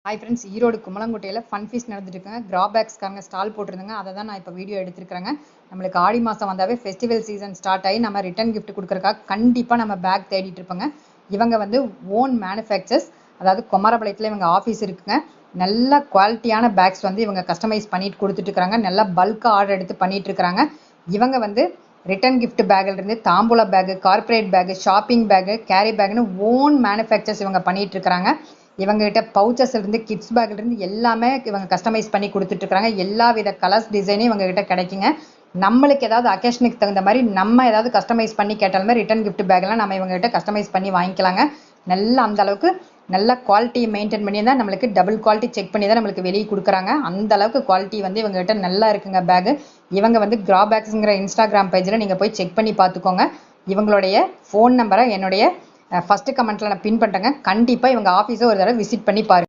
Hi friends, Erode குமலங்குட்டையில் fun feast நடந்துட்டுருக்குங்க. கிராபேக்ஸ்க்காரங்க ஸ்டால் போட்டிருந்தாங்க. அதை தான் நான் இப்போ வீடியோ எடுத்துருக்கிறேங்க. நம்மளுக்கு ஆடி மாதம் வந்தாவே ஃபெஸ்டிவல் சீசன் ஸ்டார்ட் ஆகி நம்ம ரிட்டன் கிஃப்ட் கொடுக்குறக்காக கண்டிப்பாக நம்ம பேக் தேடிட்டு இருப்போங்க. இவங்க வந்து ஓன் மேனுஃபேக்சர்ஸ், அதாவது குமாரபாளையத்தில் இவங்க ஆஃபீஸ் இருக்குங்க. நல்ல குவாலிட்டியான பேக்ஸ் வந்து இவங்க கஸ்டமைஸ் பண்ணிட்டு கொடுத்துட்ருக்காங்க. நல்லா பல்காக ஆர்டர் எடுத்து பண்ணிட்டு இருக்கிறாங்க. இவங்க வந்து ரிட்டன் கிஃப்ட் பேக்லேருந்து தாம்பூலா bag, corporate bag, shopping bag, carry பேக்னு ஓன் மேனுஃபேக்சர்ஸ் இவங்க பண்ணிட்டு இருக்கிறாங்க. இவங்ககிட்ட பவுச்சஸ்ல இருந்து கிட்ஸ் பேக்ல இருந்து எல்லாமே இவங்க கஸ்டமைஸ் பண்ணி கொடுத்துட்டு இருக்காங்க. எல்லா வித கலர்ஸ் டிசைனும் இவங்க கிட்ட கிடைக்குங்க. நம்மளுக்கு ஏதாவது அக்கேஷனுக்கு தகுந்த மாதிரி நம்ம ஏதாவது கஸ்டமைஸ் பண்ணி கேட்டாலுமே ரிட்டன் கிஃப்ட் பேக்லாம் நம்ம இவங்க கிட்ட கஸ்டமைஸ் பண்ணி வாங்கிக்கலாங்க. நல்லா அந்த அளவுக்கு நல்ல குவாலிட்டி மெயின்டைன் பண்ணி தான் நம்மளுக்கு டபுள் குவாலிட்டி செக் பண்ணி தான் நம்மளுக்கு வெளியே கொடுக்குறாங்க. அந்த அளவுக்கு குவாலிட்டி வந்து இவங்க கிட்ட நல்லா இருக்குங்க பேகு. இவங்க வந்து கிராபேக்ஸ்ங்கிற இன்ஸ்டாகிராம் பேஜில் நீங்கள் போய் செக் பண்ணி பார்த்துக்கோங்க. இவங்களுடைய ஃபோன் நம்பரை என்னுடைய ஃபர்ஸ்ட் கமெண்ட்ல நான் பின் பண்ணுறேங்க. கண்டிப்பாக இவங்க ஆஃபீஸை ஒரு தடவை விசிட் பண்ணி பாருங்க.